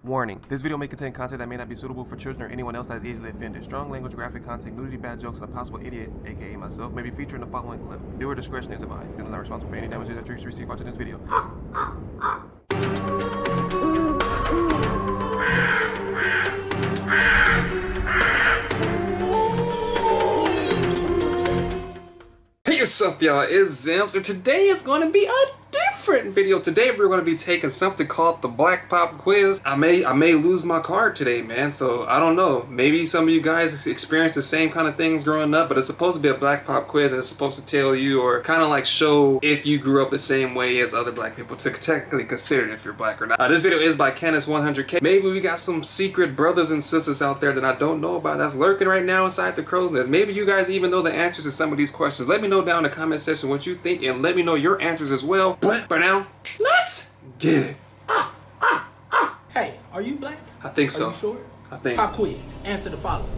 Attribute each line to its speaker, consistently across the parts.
Speaker 1: Warning, this video may contain content that may not be suitable for children or anyone else that is easily offended. Strong language, graphic content, nudity, bad jokes, and a possible idiot, aka myself, may be featured in the following clip. Viewer discretion is advised. Channel is not responsible for any damages that you receive watching this video.
Speaker 2: Hey, what's up, y'all? It's Zems, and today is going to be a different video. Today we're going to be taking something called the Black Pop Quiz. I may lose my card today, man, so I don't know. Maybe some of you guys experienced the same kind of things growing up, but it's supposed to be a Black Pop Quiz, and it's supposed to tell you, or kind of like show if you grew up the same way as other black people, to technically consider if you're black or not. This video is by Candace100K. Maybe we got some secret brothers and sisters out there that I don't know about that's lurking right now inside the crow's nest. Maybe you guys even know the answers to some of these questions. Let me know down in the comment section what you think, and let me know your answers as well. But for now, let's get it.
Speaker 3: Hey, are you black?
Speaker 2: I think so.
Speaker 3: Are you sure?
Speaker 2: I think.
Speaker 3: Pop quiz. Answer the following.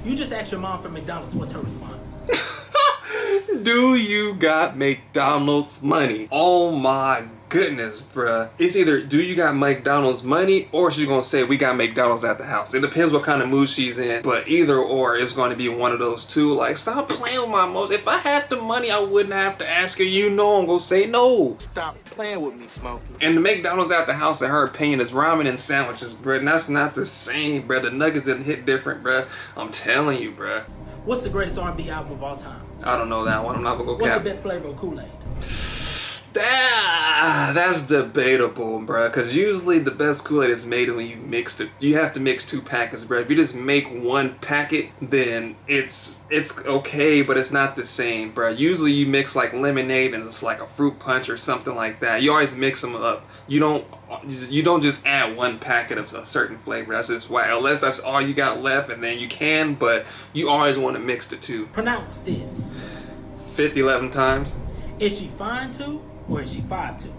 Speaker 3: You just asked your mom for McDonald's. What's her response?
Speaker 2: Do you got McDonald's money? Oh my goodness, bruh. It's either do you got McDonald's money, or she's gonna say we got McDonald's at the house. It depends what kind of mood she's in, but either or is going to be one of those two. Like, stop playing with my emotions. If I had the money, I wouldn't have to ask her. You know I'm gonna say no.
Speaker 4: Stop playing with me, Smokey.
Speaker 2: And the McDonald's at the house, in her opinion, is ramen and sandwiches, bruh. And that's not the same, bruh. The nuggets didn't hit different, bruh. I'm telling you, bruh.
Speaker 3: What's the greatest R&B album of all time?
Speaker 2: I don't know that one. I'm not gonna go
Speaker 3: What's
Speaker 2: cap.
Speaker 3: the best flavor of Kool-Aid?
Speaker 2: That's debatable, bruh, because usually the best Kool-Aid is made when you mix it. You have to mix two packets, bruh. If you just make one packet, then it's okay, but it's not the same, bruh. Usually you mix like lemonade and it's like a fruit punch or something like that. You always mix them up. You don't just add one packet of a certain flavor. That's just why, unless that's all you got left, and then you can, but you always want to mix the two.
Speaker 3: Pronounce this.
Speaker 2: 11 times.
Speaker 3: Is she fine too, or is she 5'2"?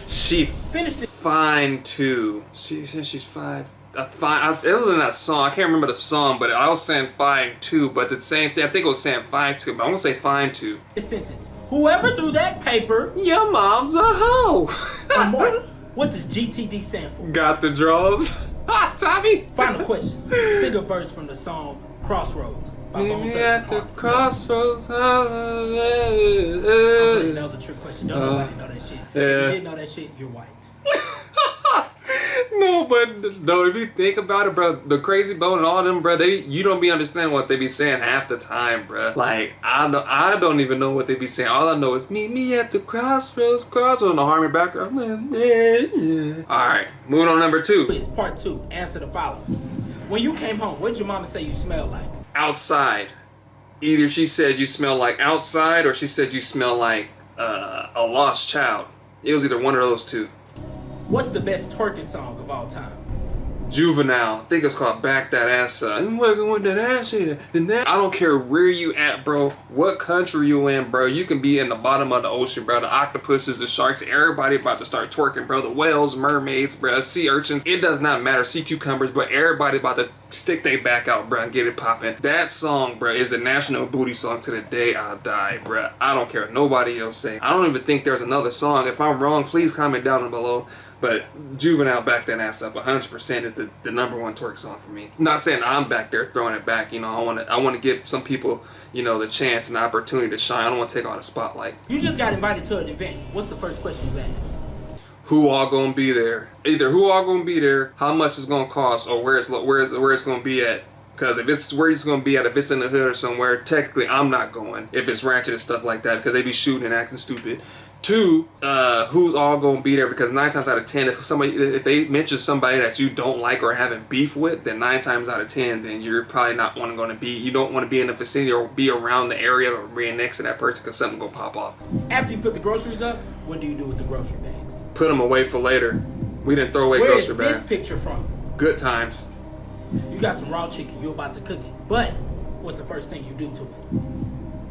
Speaker 2: She
Speaker 3: Finished it.
Speaker 2: fine too. She said she's five. Fine. It was in that song. I can't remember the song, but I was saying fine too. But the same thing. I think it was saying fine too. But I'm gonna say fine too.
Speaker 3: This sentence. Whoever threw that paper.
Speaker 2: Your mom's a hoe.
Speaker 3: More. What does GTD stand for?
Speaker 2: Got the draws. Ha, Tommy.
Speaker 3: Final question. Sing a verse from the song Crossroads by Bone
Speaker 2: Meet
Speaker 3: Thugs
Speaker 2: me at
Speaker 3: and
Speaker 2: the
Speaker 3: Harmony.
Speaker 2: crossroads.
Speaker 3: I believe that was a trick question. Don't nobody know that shit. If you
Speaker 2: Yeah.
Speaker 3: didn't know that shit, you're white.
Speaker 2: No, but no, if you think about it, bro, the Crazy Bone and all them, bro, you don't be understanding what they be saying half the time, bro. Like, I don't even know what they be saying. All I know is meet me at the crossroads in the Harmony background. All right, moving on to number 2.
Speaker 3: Quiz part 2. Answer the following. When you came home, what did your mama say you smell like?
Speaker 2: Outside. Either she said you smell like outside, or she said you smell like a lost child. It was either one of those two.
Speaker 3: What's the best twerking song of all time?
Speaker 2: Juvenile. I think it's called Back That Ass Up. I'm working with that ass here. I don't care where you at, bro. What country you in, bro. You can be in the bottom of the ocean, bro. The octopuses, the sharks, everybody about to start twerking, bro. The whales, mermaids, bro. Sea urchins. It does not matter. Sea cucumbers, but everybody about to stick their back out, bro, and get it popping. That song, bro, is a national booty song to the day I die, bro. I don't care what nobody else say. I don't even think there's another song. If I'm wrong, please comment down below. But Juvenile, Back That Ass Up, 100% is the #1 twerk song for me. I'm not saying I'm back there throwing it back. You know, I want to give some people, you know, the chance and the opportunity to shine. I don't want to take all the spotlight.
Speaker 3: You just got invited to an event. What's the first question you ask?
Speaker 2: Who all gonna be there? Either who all gonna be there, how much it's gonna cost, or where it's gonna be at. Because if it's where it's gonna be at, if it's in the hood or somewhere, technically I'm not going. If it's ratchet and stuff like that, because they be shooting and acting stupid. 2, who's all gonna be there? Because 9 times out of 10, if they mention somebody that you don't like or having beef with, then 9 times out of 10, then you're probably not gonna be. You don't want to be in the vicinity or be around the area or being next to that person, because something gonna pop off.
Speaker 3: After you put the groceries up, what do you do with the grocery bags?
Speaker 2: Put them away for later. We didn't throw away
Speaker 3: Where is
Speaker 2: grocery
Speaker 3: this
Speaker 2: bags.
Speaker 3: picture from?
Speaker 2: Good times.
Speaker 3: You got some raw chicken. You're about to cook it. But what's the first thing you do to it?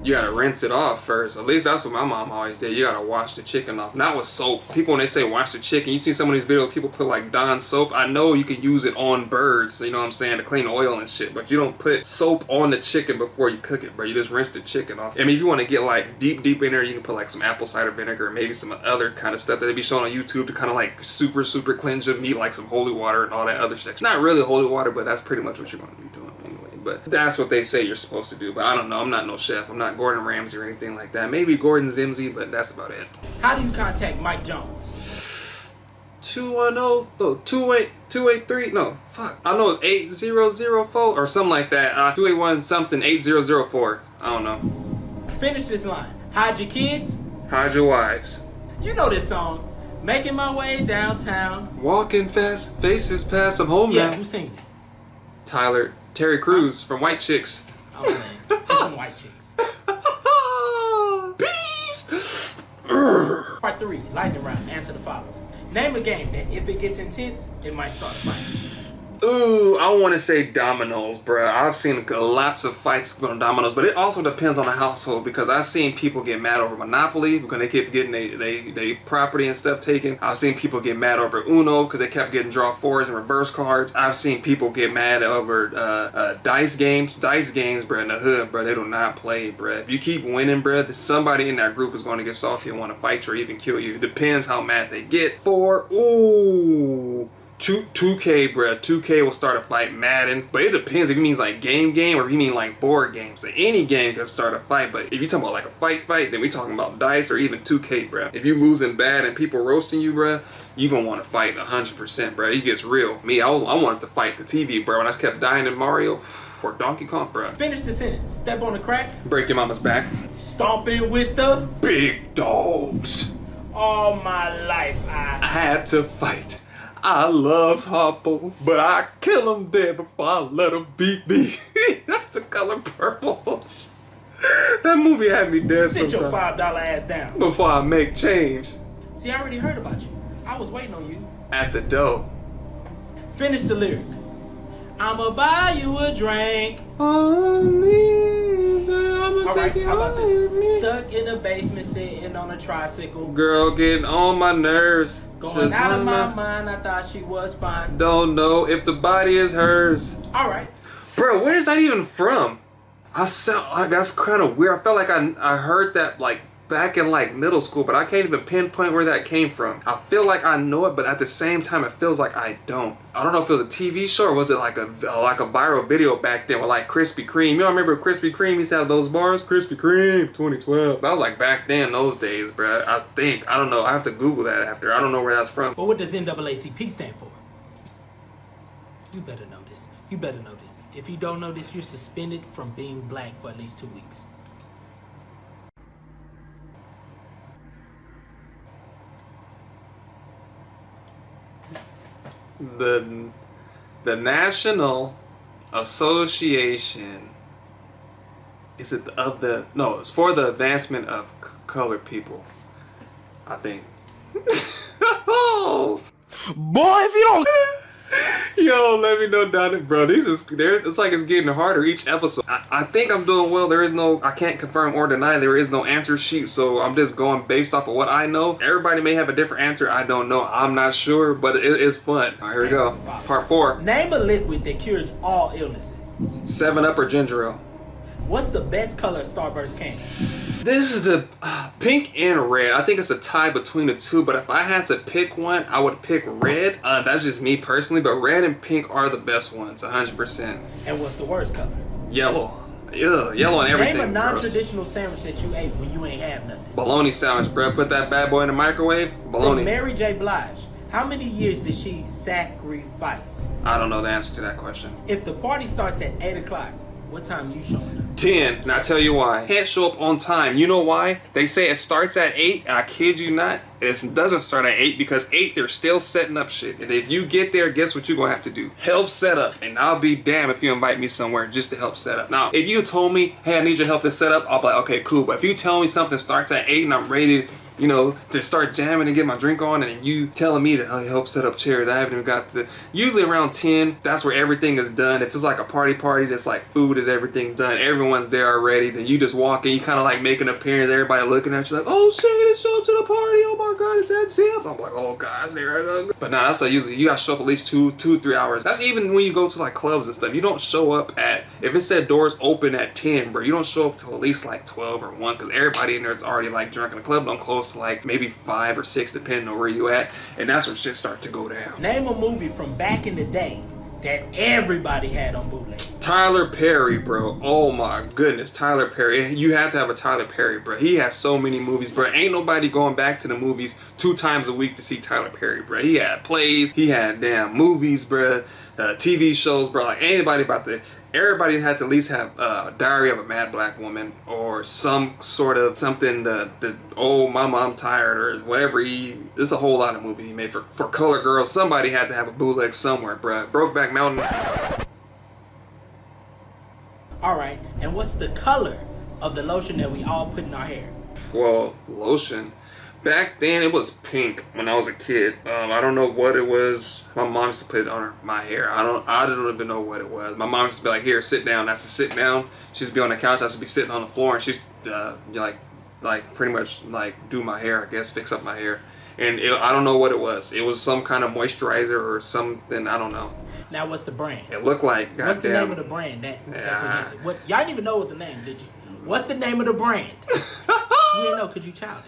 Speaker 2: You gotta rinse it off first. At least that's what my mom always did. You gotta wash the chicken off. Not with soap. People, when they say wash the chicken, you see some of these videos, people put like Dawn soap. I know you can use it on birds, you know what I'm saying, to clean oil and shit, but you don't put soap on the chicken before you cook it, bro. You just rinse the chicken off. I mean, if you want to get like deep in there, you can put like some apple cider vinegar, or maybe some other kind of stuff that they be showing on YouTube to kind of like super cleanse your meat, like some holy water and all that other shit. Not really holy water, but that's pretty much what you're going to be doing anyway. But that's what they say you're supposed to do. But I don't know. I'm not no chef. I'm not Gordon Ramsay or anything like that. Maybe Gordon Zemsy, but that's about it.
Speaker 3: How do you contact Mike Jones?
Speaker 2: 283. No, fuck. I know it's 8004 or something like that. 281 something 8004. I don't know.
Speaker 3: Finish this line. Hide your kids.
Speaker 2: Hide your wives.
Speaker 3: You know this song. Making my way downtown.
Speaker 2: Walking fast, faces past. I'm home
Speaker 3: Yeah,
Speaker 2: now.
Speaker 3: who sings it?
Speaker 2: Terry Crews from White Chicks.
Speaker 3: Oh man, it's some white chicks.
Speaker 2: Beast.
Speaker 3: Part 3, lightning round. Answer the following. Name a game that if it gets intense, it might start a fight.
Speaker 2: Ooh, I want to say dominoes, bruh. I've seen lots of fights going on dominoes, but it also depends on the household because I've seen people get mad over Monopoly because they kept getting they property and stuff taken. I've seen people get mad over Uno because they kept getting draw 4s and reverse cards. I've seen people get mad over dice games. Dice games, bruh, in the hood, bruh, they do not play, bruh. If you keep winning, bruh, somebody in that group is going to get salty and want to fight you or even kill you. It depends how mad they get. 4, ooh. 2K, bruh. 2K will start a fight. Madden. But it depends if he means like game or if he mean like board games. So any game can start a fight. But if you talking about like a fight, then we talking about dice or even 2K, bruh. If you losing bad and people roasting you, bruh, you gonna want to fight 100%, bruh. It gets real. Me, I wanted to fight the TV, bruh. When I kept dying in Mario or Donkey Kong, bruh.
Speaker 3: Finish the sentence. Step on the crack.
Speaker 2: Break your mama's back.
Speaker 3: Stomping with the
Speaker 2: Big dogs.
Speaker 3: all my life
Speaker 2: I had to fight. I loved Harpo, but I kill him dead before I let him beat me. That's The Color Purple. That movie had me dead
Speaker 3: Sit your
Speaker 2: sometimes.
Speaker 3: $5 ass down.
Speaker 2: Before I make change.
Speaker 3: See, I already heard about you. I was waiting on you.
Speaker 2: At the door.
Speaker 3: Finish the lyric. I'ma buy you a drink.
Speaker 2: On me, I'ma
Speaker 3: Alright,
Speaker 2: take you
Speaker 3: how about
Speaker 2: home with
Speaker 3: this?
Speaker 2: me.
Speaker 3: Stuck in the basement sitting on a tricycle.
Speaker 2: Girl getting on my nerves.
Speaker 3: Going
Speaker 2: She's
Speaker 3: out of
Speaker 2: on
Speaker 3: my mind, I thought she was fine.
Speaker 2: Don't know if the body is hers.
Speaker 3: Alright.
Speaker 2: Bro, where is that even from? I sound like that's kind of weird. I felt like I heard that like back in like middle school, but I can't even pinpoint where that came from. I feel like I know it, but at the same time, it feels like I don't. I don't know if it was a TV show or was it like a viral video back then with like Krispy Kreme. You know, I remember Krispy Kreme used to have those bars. Krispy Kreme 2012. That was like back then, those days, bro. I think. I don't know. I have to Google that after. I don't know where that's from.
Speaker 3: But what does NAACP stand for? You better know this. You better know this. If you don't know this, you're suspended from being black for at least 2 weeks.
Speaker 2: The National Association it's for the advancement of colored people, I think. Oh boy, if you don't yo, let me know down there, bro. It's like it's getting harder each episode. I think I'm doing well. I can't confirm or deny there is no answer sheet, so I'm just going based off of what I know. Everybody may have a different answer. I don't know. I'm not sure, but it's fun. All right, here we go. Part 4.
Speaker 3: Name a liquid that cures all illnesses.
Speaker 2: 7-Up or ginger ale.
Speaker 3: What's the best color Starburst candy?
Speaker 2: This is the pink and red. I think it's a tie between the two, but if I had to pick one, I would pick red. That's just me personally, but red and pink are the best ones, 100%.
Speaker 3: And what's the worst color?
Speaker 2: Yellow. Ugh, yellow and everything.
Speaker 3: Name a non-traditional sandwich that you ate when you ain't have nothing.
Speaker 2: Bologna sandwich, bro. Put that bad boy in the microwave. Bologna.
Speaker 3: From Mary J. Blige, how many years did she sacrifice?
Speaker 2: I don't know the answer to that question.
Speaker 3: If the party starts at 8 o'clock, what time you showing up?
Speaker 2: 10, and I tell you why. Can't show up on time. You know why? They say it starts at 8, and I kid you not, it doesn't start at 8 because 8, they're still setting up shit. And if you get there, guess what you're gonna have to do? Help set up. And I'll be damned if you invite me somewhere just to help set up. Now, if you told me, hey, I need your help to set up, I'll be like, okay, cool. But if you tell me something starts at 8 and I'm ready to you know, to start jamming and get my drink on, and you telling me to help set up chairs. I haven't even got the. Usually around 10, that's where everything is done. If it's like a party that's like food is everything done, everyone's there already. Then you just walk in, you kind of like make an appearance. Everybody looking at you like, oh shit, it's show up to the party. Oh my god, it's at Zems. I'm like, oh gosh, there. But nah, that's like usually you gotta show up at least 2-3 hours. That's even when you go to like clubs and stuff. You don't show up at, if it said doors open at 10, bro, you don't show up till at least like 12 or 1, because everybody in there is already like drunk, and the club don't close to like maybe 5 or 6 depending on where you at, and that's when shit start to go down.
Speaker 3: Name a movie from back in the day that everybody had on bootleg.
Speaker 2: Tyler Perry, bro. Oh my goodness, Tyler Perry. You have to have a Tyler Perry, bro. He has so many movies, bro. Ain't nobody going back to the movies 2 times a week to see Tyler Perry, bro. He had plays, he had damn movies, bro. TV shows, bro. Like anybody about to. Everybody had to at least have Diary of a Mad Black Woman or some sort of something that oh mama I'm tired or whatever. There's a whole lot of movies he made for color girls. Somebody had to have a bootleg somewhere, bruh. Brokeback Mountain.
Speaker 3: Alright, and what's the color of the lotion that we all put in our hair?
Speaker 2: Well, lotion. Back then it was pink when I was a kid. I don't know what it was. My mom used to put it on my hair. I don't even know what it was. My mom used to be like, here, sit down. That's a sit down. She used to be on the couch. I used to be sitting on the floor, and she's like pretty much like do my hair, I guess, fix up my hair. And I don't know what it was. It was some kind of moisturizer or something. I don't know.
Speaker 3: Now, what's the brand?
Speaker 2: It looked like, goddamn.
Speaker 3: What's the name of the brand that presents it? What, y'all didn't even know what the name, did you? What's the name of the brand? You didn't know because you childish.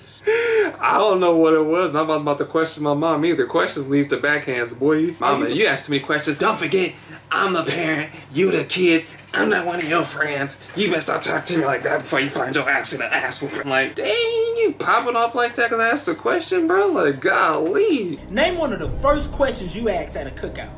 Speaker 2: I don't know what it was, and I'm not about to question my mom either. Questions leads to backhands, boy. Mama, you ask too many questions. Don't forget, I'm the parent, you the kid. I'm not one of your friends. You better stop talking to me like that before you find your ass in an ass whooping. I'm like, dang, you popping off like that because I asked a question, bro? Like, golly.
Speaker 3: Name one of the first questions you asked at a cookout.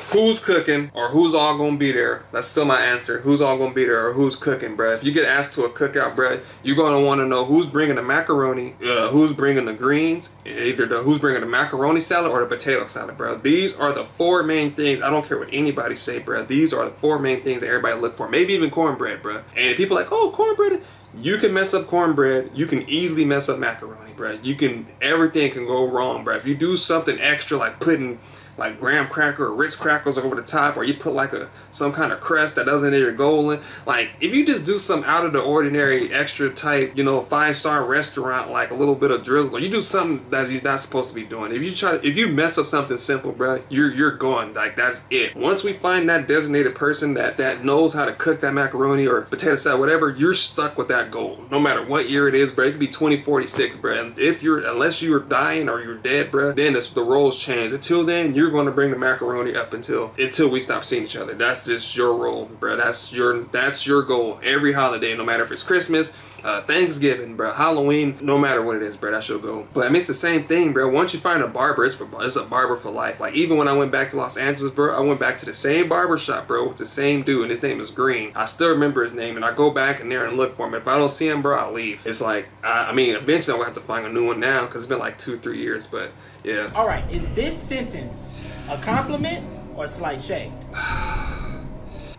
Speaker 2: Who's cooking or who's all gonna be there? That's still my answer. Who's all gonna be there or who's cooking, bruh? If you get asked to a cookout, bruh, you're gonna want to know who's bringing the macaroni, who's bringing the greens, either who's bringing the macaroni salad or the potato salad, bruh. These are the 4 main things. I don't care what anybody say, bruh. These are the 4 main things that everybody look for. Maybe even cornbread, bruh. And people are like, oh, cornbread. You can mess up cornbread. You can easily mess up macaroni, bruh. Everything can go wrong, bruh. If you do something extra like putting like graham cracker or Ritz crackers over the top, or you put like some kind of crust that doesn't need your golden. Like if you just do some out of the ordinary, extra type, 5-star restaurant, like a little bit of drizzle, or you do something that you're not supposed to be doing. If you mess up something simple, bro, you're gone. Like that's it. Once we find that designated person that knows how to cook that macaroni or potato salad, whatever, you're stuck with that goal. No matter what year it is, bro. It could be 2046, bro. And unless you're dying or you're dead, bro, then the roles change. Until then, you're going to bring the macaroni up until we stop seeing each other. That's just your role, bro. That's your goal every holiday, no matter if it's Christmas, Thanksgiving, bro, Halloween, no matter what it is, bro. That's your goal. But I mean, it's the same thing, bro. Once you find a barber, it's a barber for life. Like even when I went back to Los Angeles, bro, I went back to the same barber shop, bro, with the same dude, and his name is Green. I still remember his name, and I go back in there and look for him. If I don't see him, bro, I'll leave. It's like I mean, eventually I'll have to find a new one now because it's been like 2-3 years, but yeah.
Speaker 3: All right, is this sentence a compliment or slight shade?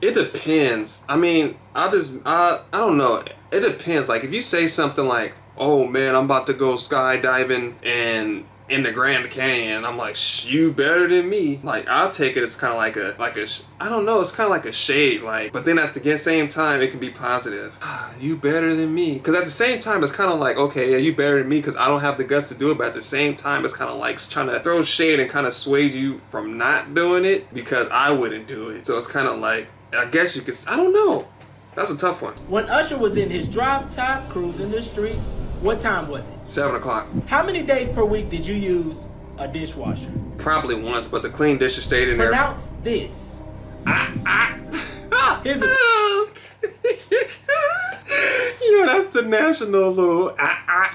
Speaker 2: It depends. I mean, I don't know. It depends. Like if you say something like, "Oh man, I'm about to go skydiving and in the Grand Canyon," I'm like, you better than me. Like I'll take it as kind of like a I don't know. It's kind of like a shade. Like, but then at the same time, it can be positive. You better than me. Because at the same time, it's kind of like, okay, yeah, you better than me because I don't have the guts to do it. But at the same time, it's kind of like trying to throw shade and kind of sway you from not doing it because I wouldn't do it. So it's kind of like, I guess you could. I don't know. That's a tough one.
Speaker 3: When Usher was in his drop top, cruising the streets, what time was it?
Speaker 2: 7 o'clock.
Speaker 3: How many days per week did you use a dishwasher?
Speaker 2: Probably once, but the clean dishes stayed in there.
Speaker 3: Pronounce this. Here's a...
Speaker 2: That's the national little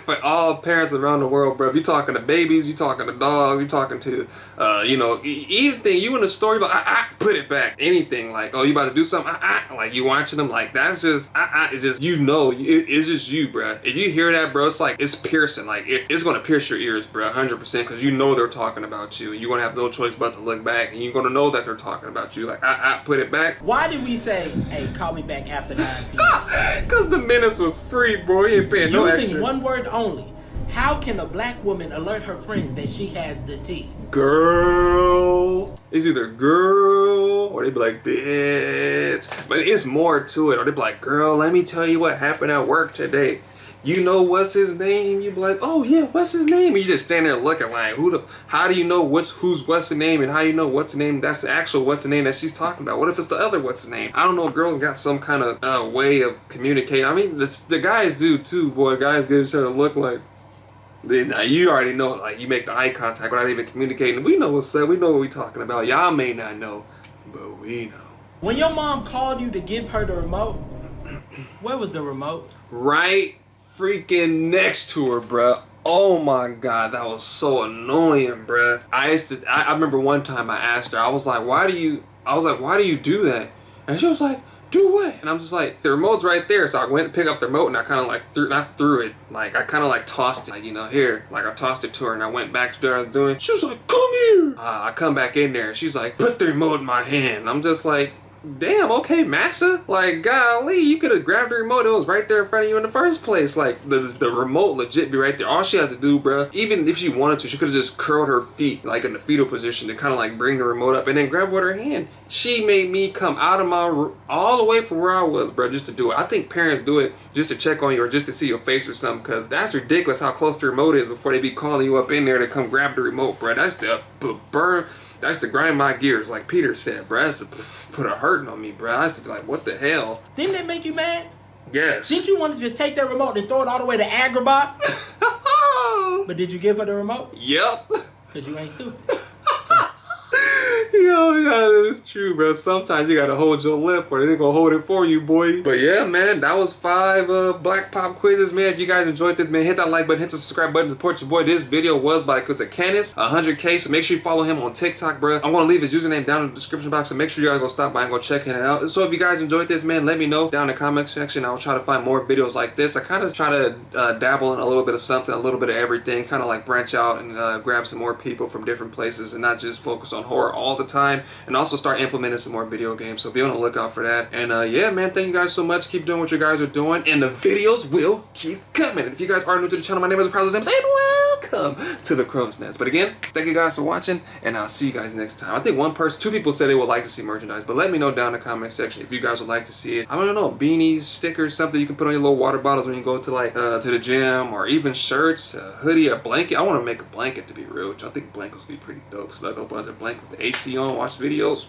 Speaker 2: for all parents around the world, bro. If you're talking to babies, you're talking to dogs, you're talking to, anything. You in a story about put it back. Anything like, oh, you about to do something, like you watching them, like that's just, it's just, it's just you, bro. If you hear that, bro, it's like, it's piercing. Like it's gonna pierce your ears, bro, 100%, because you know they're talking about you. You're gonna have no choice but to look back, and you're gonna know that they're talking about you. Like, put it back.
Speaker 3: Why did we say, hey, call me back after 9 p.m.?
Speaker 2: Because the menace was free, bro. You ain't paying no extra.
Speaker 3: Using one word only only. How can a black woman alert her friends that she has the tea?
Speaker 2: Girl. It's either girl or they be like, bitch. But it's more to it. Or they be like, girl, let me tell you what happened at work today. You know what's his name? You be like, oh yeah, what's his name? And you just stand there looking like, how do you know what's the name, and how you know what's the name that's the actual what's the name that she's talking about? What if it's the other what's the name? I don't know, girls got some kind of way of communicating. I mean, the guys do too, boy. Guys give each other a look like, now you already know, like you make the eye contact without even communicating. We know what's up, we know what we talking about. Y'all may not know, but we know.
Speaker 3: When your mom called you to give her the remote, where was the remote?
Speaker 2: Right freaking next to her, bruh. Oh my god, that was so annoying, bruh. I remember one time I asked her, I was like, why do you do that? And she was like, do what? And I'm just like, the remote's right there. So I went and picked up the remote, and I kind of like threw it. Like I kind of like tossed it, like, you know, here. Like I tossed it to her, and I went back to what I was doing. She was like, come here. I come back in there, and she's like, put the remote in my hand. I'm just like, damn, okay, massa. Like, golly, you could have grabbed the remote. It was right there in front of you in the first place. Like, the remote legit be right there. All she had to do, bruh, even if she wanted to, she could have just curled her feet, like in the fetal position, to kind of like bring the remote up and then grab it with her hand. She made me come out of my room, all the way from where I was, bruh, just to do it. I think parents do it just to check on you or just to see your face or something, because that's ridiculous how close the remote is before they be calling you up in there to come grab the remote, bruh. That's the burn. That's to grind my gears, like Peter said, bruh. That's to put a hurting on me, bruh. I used to be like, what the hell?
Speaker 3: Didn't that make you mad?
Speaker 2: Yes.
Speaker 3: Didn't you want to just take that remote and throw it all the way to Agrabah? But did you give her the remote?
Speaker 2: Yep.
Speaker 3: Because you ain't stupid.
Speaker 2: Yo, yeah, it's true, bro. Sometimes you gotta hold your lip or they're gonna hold it for you, boy. But yeah, man, that was 5 Black Pop quizzes, man. If you guys enjoyed this, man, hit that like button, hit the subscribe button to support your boy. This video was by Canis, 100K, so make sure you follow him on TikTok, bro. I'm gonna leave his username down in the description box, so make sure you guys go stop by and go check it out. So if you guys enjoyed this, man, let me know down in the comment section. I'll try to find more videos like this. I kind of try to dabble in a little bit of something, a little bit of everything, kind of like branch out and grab some more people from different places and not just focus on horror all the time, and also start implementing some more video games. So be on the lookout for that. And yeah, man, thank you guys so much. Keep doing what you guys are doing, and the videos will keep coming. And if you guys are new to the channel, my name is Zems, and welcome to the Crow's Nest. But again, thank you guys for watching, and I'll see you guys next time. I think two people said they would like to see merchandise, but let me know down in the comment section if you guys would like to see it. I don't know, beanies, stickers, something you can put on your little water bottles when you go to like to the gym, or even shirts, a hoodie, a blanket. I want to make a blanket, to be real, which I think blankets would be pretty dope. Snuggle up under the blanket with the AC on, watch videos.